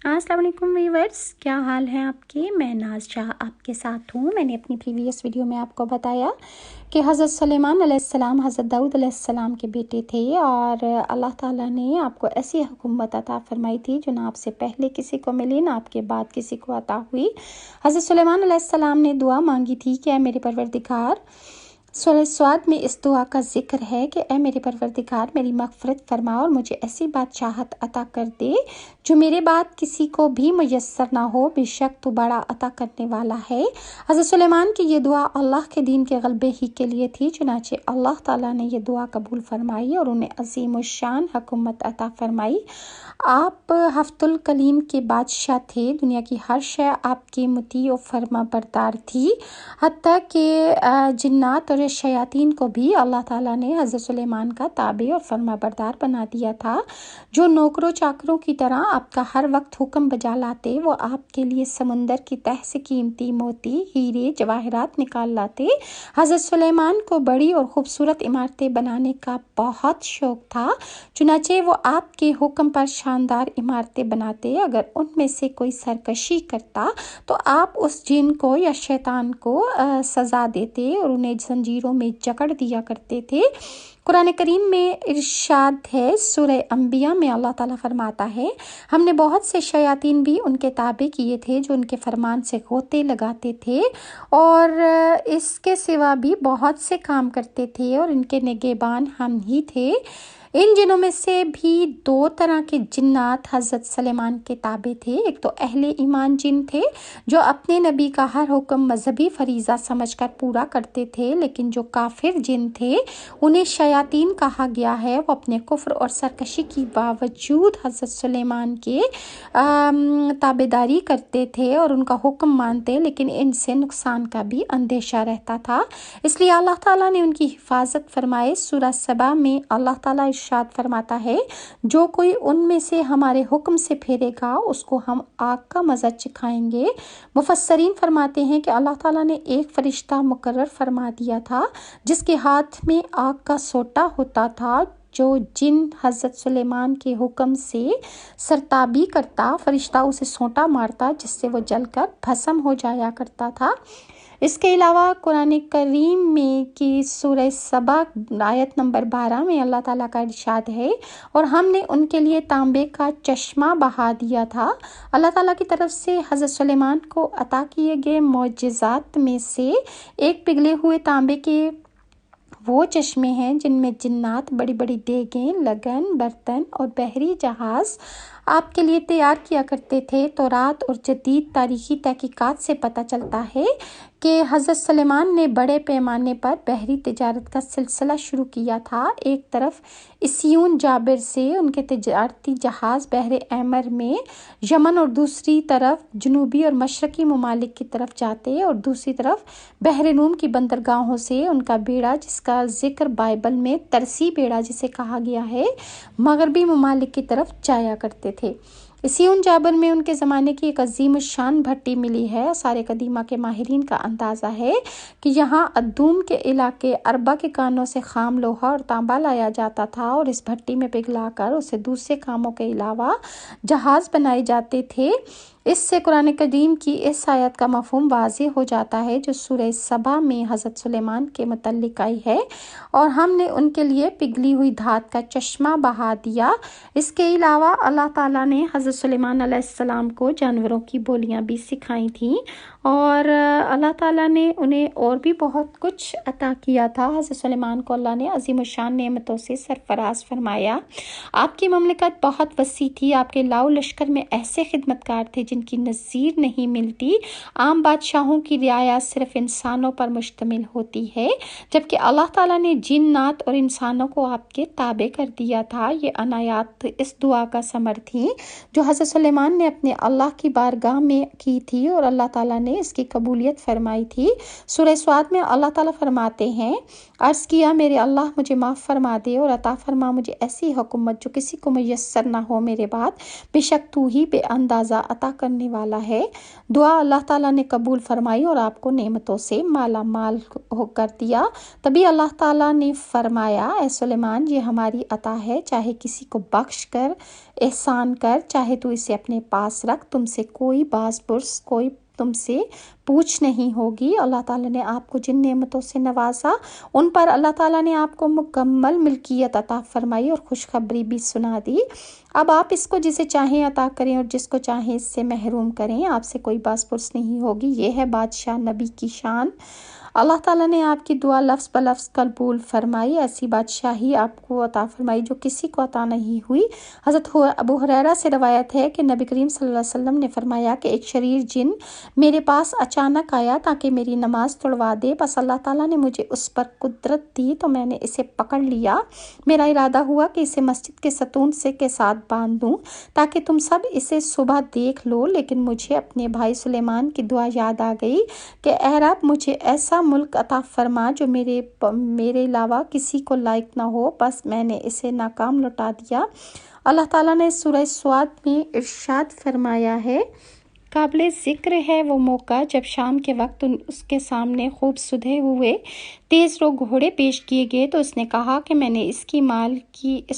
السلام علیکم ویورز، کیا حال ہیں آپ کے؟ میں ناز شاہ آپ کے ساتھ ہوں۔ میں نے اپنی پریویس ویڈیو میں آپ کو بتایا کہ حضرت سلیمان علیہ السلام حضرت داؤد علیہ السلام کے بیٹے تھے، اور اللہ تعالیٰ نے آپ کو ایسی حکومت عطا فرمائی تھی جو نہ آپ سے پہلے کسی کو ملی، نہ آپ کے بعد کسی کو عطا ہوئی۔ حضرت سلیمان علیہ السلام نے دعا مانگی تھی کہ اے میرے پروردگار، سورہ سعد میں اس دعا کا ذکر ہے کہ اے میرے پروردگار، میری مغفرت فرما اور مجھے ایسی بادشاہت عطا کر دے جو میرے بعد کسی کو بھی میسر نہ ہو، بے شک تو بڑا عطا کرنے والا ہے۔ حضرت سلیمان کی یہ دعا اللہ کے دین کے غلبے ہی کے لیے تھی، چنانچہ اللہ تعالیٰ نے یہ دعا قبول فرمائی اور انہیں عظیم الشان حکومت عطا فرمائی۔ آپ ہفت الکلیم کے بادشاہ تھے، دنیا کی ہر شے آپ کی مطیع و فرما بردار تھی، حتیٰ کہ جنات اور شیاطین کو بھی اللہ تعالیٰ نے حضرت سلیمان کا تابع اور فرما بردار بنا دیا تھا۔ جو نوکروں چاکروں کی طرح آپ کا ہر وقت حکم بجا لاتے، وہ آپ کے لیے سمندر کی تہہ سے قیمتی موتی، ہیرے، جواہرات نکال لاتے۔ حضرت سلیمان کو بڑی اور خوبصورت عمارتیں بنانے کا بہت شوق تھا، چنانچہ وہ آپ کے حکم پر شاندار عمارتیں بناتے۔ اگر ان میں سے کوئی سرکشی کرتا تو آپ اس جن کو یا شیطان کو سزا دیتے اور انہیں زنجیروں میں جکڑ دیا کرتے تھے۔ قرآن کریم میں ارشاد ہے، سورہ انبیاء میں اللہ تعالیٰ فرماتا ہے، ہم نے بہت سے شیاطین بھی ان کے تابع کیے تھے جو ان کے فرمان سے غوطے لگاتے تھے، اور اس کے سوا بھی بہت سے کام کرتے تھے، اور ان کے نگہبان ہم ہی تھے۔ ان جنوں میں سے بھی دو طرح کے جنات حضرت سلیمان کے تابع تھے۔ ایک تو اہل ایمان جن تھے جو اپنے نبی کا ہر حکم مذہبی فریضہ سمجھ کر پورا کرتے تھے، لیکن جو کافر جن تھے انہیں شیاطین کہا گیا ہے، وہ اپنے کفر اور سرکشی کی باوجود حضرت سلیمان کے تابعداری کرتے تھے اور ان کا حکم مانتے، لیکن ان سے نقصان کا بھی اندیشہ رہتا تھا، اس لیے اللہ تعالیٰ نے ان کی حفاظت فرمائے۔ سورہ سبا میں اللہ تعالیٰ ارشاد فرماتا ہے، جو کوئی ان میں سے ہمارے حکم سے پھیرے گا اس کو ہم آگ کا مزہ چکھائیں گے۔ مفسرین فرماتے ہیں کہ اللہ تعالیٰ نے ایک فرشتہ مقرر فرما دیا تھا جس کے ہاتھ میں آگ کا سوٹا ہوتا تھا، جو جن حضرت سلیمان کے حکم سے سرتابی کرتا، فرشتہ اسے سونٹا مارتا جس سے وہ جل کر بھسم ہو جایا کرتا تھا۔ اس کے علاوہ قرآن کریم میں کی سورہ سبا آیت نمبر 12 میں اللہ تعالیٰ کا ارشاد ہے، اور ہم نے ان کے لیے تانبے کا چشمہ بہا دیا تھا۔ اللہ تعالیٰ کی طرف سے حضرت سلیمان کو عطا کیے گئے معجزات میں سے ایک پگھلے ہوئے تانبے کے وہ چشمے ہیں جن میں جنات بڑی بڑی دیگیں، لگن، برتن اور بحری جہاز آپ کے لیے تیار کیا کرتے تھے۔ تورات اور جدید تاریخی تحقیقات سے پتہ چلتا ہے کہ حضرت سلیمان نے بڑے پیمانے پر بحری تجارت کا سلسلہ شروع کیا تھا۔ ایک طرف اسیون جابر سے ان کے تجارتی جہاز بحر احمر میں یمن اور دوسری طرف جنوبی اور مشرقی ممالک کی طرف جاتے، اور دوسری طرف بحر روم کی بندرگاہوں سے ان کا بیڑا، جس کا ذکر بائبل میں ترسی بیڑا جسے کہا گیا ہے، مغربی ممالک کی طرف جایا کرتے تھے۔ اسیون جابر میں ان کے زمانے کی ایک عظیم الشان بھٹی ملی ہے۔ آثار قدیمہ کے ماہرین کا اندازہ ہے کہ یہاں ادوم کے علاقے اربا کے کانوں سے خام لوہا اور تانبا لایا جاتا تھا، اور اس بھٹی میں پگھلا کر اسے دوسرے کاموں کے علاوہ جہاز بنائے جاتے تھے۔ اس سے قرآن کریم کی اس آیت کا مفہوم واضح ہو جاتا ہے جو سورہ سبا میں حضرت سلیمان کے متعلق آئی ہے، اور ہم نے ان کے لیے پگھلی ہوئی دھات کا چشمہ بہا دیا۔ اس کے علاوہ اللہ تعالیٰ نے حضرت سلیمان علیہ السلام کو جانوروں کی بولیاں بھی سکھائی تھیں، اور اللہ تعالیٰ نے انہیں اور بھی بہت کچھ عطا کیا تھا۔ حضرت سلیمان کو اللہ نے عظیم الشان نعمتوں سے سرفراز فرمایا۔ آپ کی مملکت بہت وسیع تھی، آپ کے لاؤ لشکر میں ایسے خدمتگار تھے جن کی نظیر نہیں ملتی۔ عام بادشاہوں کی رعایا صرف انسانوں پر مشتمل ہوتی ہے، جبکہ اللہ تعالیٰ نے جنات اور انسانوں کو آپ کے تابع کر دیا تھا۔ یہ عنایات اس دعا کا ثمر تھیں جو حضرت سلیمان نے اپنے اللہ کی بارگاہ میں کی تھی، اور اللہ تعالیٰ نے اس کی قبولیت فرمائی تھی۔ سورہ سعد میں اللہ تعالیٰ فرماتے ہیں، عرض کیا میرے اللہ مجھے معاف فرما دے اور عطا فرما مجھے ایسی حکومت جو کسی کو میسر نہ ہو میرے بعد، بے شک تو ہی بے اندازہ عطا کرنے والا ہے۔ دعا اللہ تعالیٰ نے قبول فرمائی اور آپ کو نعمتوں سے مالا مال ہو کر دیا۔ تبھی اللہ تعالیٰ نے فرمایا اے سلیمان یہ ہماری عطا ہے، چاہے کسی کو بخش کر احسان کر، چاہے تو اسے اپنے پاس رکھ، تم سے کوئی باز پرس، کوئی تم سے پوچھ نہیں ہوگی۔ اللہ تعالیٰ نے آپ کو جن نعمتوں سے نوازا ان پر اللہ تعالیٰ نے آپ کو مکمل ملکیت عطا فرمائی اور خوشخبری بھی سنا دی۔ اب آپ اس کو جسے چاہیں عطا کریں اور جس کو چاہیں اس سے محروم کریں، آپ سے کوئی باز پرس نہیں ہوگی۔ یہ ہے بادشاہ نبی کی شان۔ اللہ تعالیٰ نے آپ کی دعا لفظ بلفظ قبول فرمائی، ایسی بادشاہی آپ کو عطا فرمائی جو کسی کو عطا نہیں ہوئی۔ حضرت ابو ہریرہ سے روایت ہے کہ نبی کریم صلی اللہ علیہ وسلم نے فرمایا کہ ایک شریر جن میرے پاس اچانک آیا تاکہ میری نماز توڑوا دے، بس اللہ تعالیٰ نے مجھے اس پر قدرت دی تو میں نے اسے پکڑ لیا۔ میرا ارادہ ہوا کہ اسے مسجد کے ستون سے کے ساتھ باندھ دوں تاکہ تم سب اسے صبح دیکھ لو، لیکن مجھے اپنے بھائی سلیمان کی دعا یاد آ گئی کہ اے رب مجھے ایسا ملک عطا فرما جو میرے علاوہ کسی کو لائق نہ ہو، بس میں نے اسے ناکام لوٹا دیا۔ اللہ تعالیٰ نے سورہ سواد میں ارشاد فرمایا ہے، قابل ذکر ہے وہ موقع جب شام کے وقت اس کے سامنے خوب سدھے ہوئے تیز رو گھوڑے پیش کیے گئے تو اس نے کہا کہ میں نے اس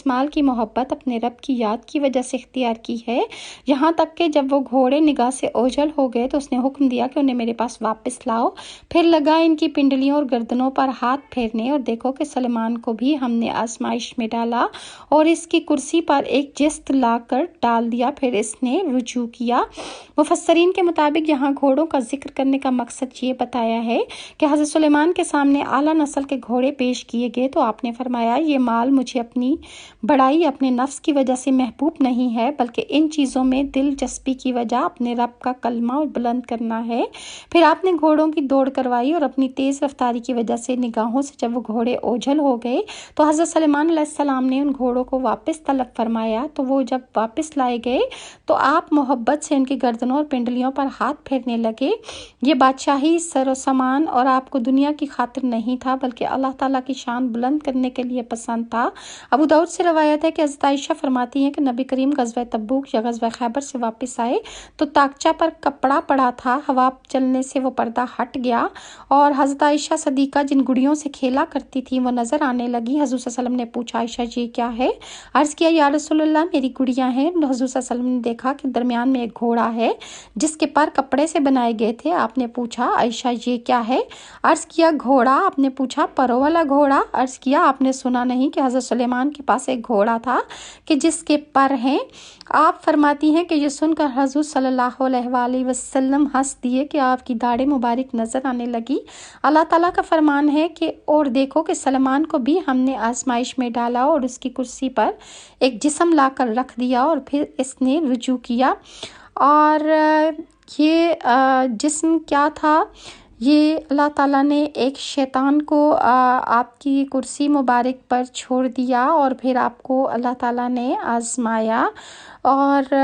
مال کی محبت اپنے رب کی یاد کی وجہ سے اختیار کی ہے، یہاں تک کہ جب وہ گھوڑے نگاہ سے اوجھل ہو گئے تو اس نے حکم دیا کہ انہیں میرے پاس واپس لاؤ۔ پھر لگا ان کی پنڈلیوں اور گردنوں پر ہاتھ پھیرنے، اور دیکھو کہ سلیمان کو بھی ہم نے آزمائش میں ڈالا اور اس کی کرسی پر ایک جست لا کر ڈال دیا، پھر اس نے رجوع کیا۔ مفسرین کے مطابق یہاں گھوڑوں کا ذکر کرنے کا مقصد یہ بتایا ہے کہ حضرت سلیمان کے سامنے اعلیٰ نسل کے گھوڑے پیش کیے گئے تو آپ نے فرمایا یہ مال مجھے اپنی بڑائی اپنے نفس کی وجہ سے محبوب نہیں ہے، بلکہ ان چیزوں میں دلچسپی کی وجہ اپنے رب کا کلمہ بلند کرنا ہے۔ پھر آپ نے گھوڑوں کی دوڑ کروائی اور اپنی تیز رفتاری کی وجہ سے نگاہوں سے جب وہ گھوڑے اوجھل ہو گئے تو حضرت سلیمان علیہ السلام نے ان گھوڑوں کو واپس طلب فرمایا، تو وہ جب واپس لائے گئے تو آپ محبت سے ان کی گردنوں اور پنڈلیوں پر ہاتھ پھیرنے لگے۔ یہ بادشاہی سر و سامان اور آپ کو دنیا کی خاطر نہیں تھا بلکہ اللہ تعالیٰ کی شان بلند کرنے کے لیے پسند تھا۔ ابو داؤد سے روایت ہے کہ حضرت عائشہ فرماتی ہیں کہ نبی کریم غزوہ تبوک یا غزوہ خیبر سے واپس آئے تو طاقچہ پر کپڑا پڑا تھا، ہوا چلنے سے وہ پردہ ہٹ گیا اور حضرت عائشہ صدیقہ جن گڑیوں سے کھیلا کرتی تھی وہ نظر آنے لگی۔ حضور صلی اللہ علیہ وسلم نے پوچھا عائشہ یہ کیا ہے؟ عرض کیا یا رسول اللہ میری گڑیاں ہیں۔ حضور صلی اللہ علیہ وسلم نے دیکھا کہ درمیان میں ایک گھوڑا ہے جس کے پر کپڑے سے بنائے گئے تھے۔ آپ نے پوچھا عائشہ یہ کیا ہے؟ عرض کیا گھوڑا۔ آپ نے پوچھا پروں والا گھوڑا؟ عرض کیا آپ نے سنا نہیں کہ حضرت سلیمان کے پاس ایک گھوڑا تھا کہ جس کے پر ہیں؟ آپ فرماتی ہیں کہ یہ سن کر حضور صلی اللہ علیہ وآلہ وسلم ہنس دیے کہ آپ کی داڑھ مبارک نظر آنے لگی۔ اللہ تعالیٰ کا فرمان ہے کہ اور دیکھو کہ سلیمان کو بھی ہم نے آزمائش میں ڈالا اور اس کی کرسی پر ایک جسم لا کر رکھ دیا اور پھر اس نے رجوع کیا۔ اور یہ جسم کیا تھا؟ یہ اللہ تعالیٰ نے ایک شیطان کو آپ کی کرسی مبارک پر چھوڑ دیا اور پھر آپ کو اللہ تعالیٰ نے آزمایا۔ اور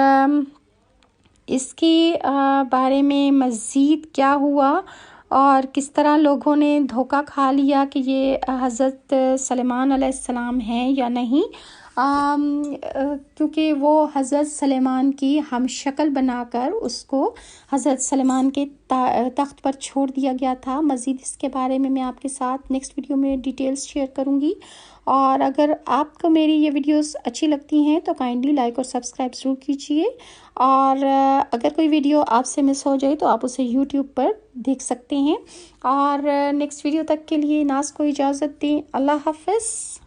اس کی بارے میں مزید کیا ہوا اور کس طرح لوگوں نے دھوکہ کھا لیا کہ یہ حضرت سلیمان علیہ السلام ہیں یا نہیں، کیونکہ وہ حضرت سلیمان کی ہم شکل بنا کر اس کو حضرت سلیمان کے تخت پر چھوڑ دیا گیا تھا۔ مزید اس کے بارے میں آپ کے ساتھ نیکسٹ ویڈیو میں ڈیٹیلز شیئر کروں گی، اور اگر آپ کو میری یہ ویڈیوز اچھی لگتی ہیں تو کائنڈلی لائک اور سبسکرائب ضرور کیجیے، اور اگر کوئی ویڈیو آپ سے مس ہو جائے تو آپ اسے یوٹیوب پر دیکھ سکتے ہیں۔ اور نیکسٹ ویڈیو تک کے لیے ناز کو اجازت دیں۔ اللہ حافظ۔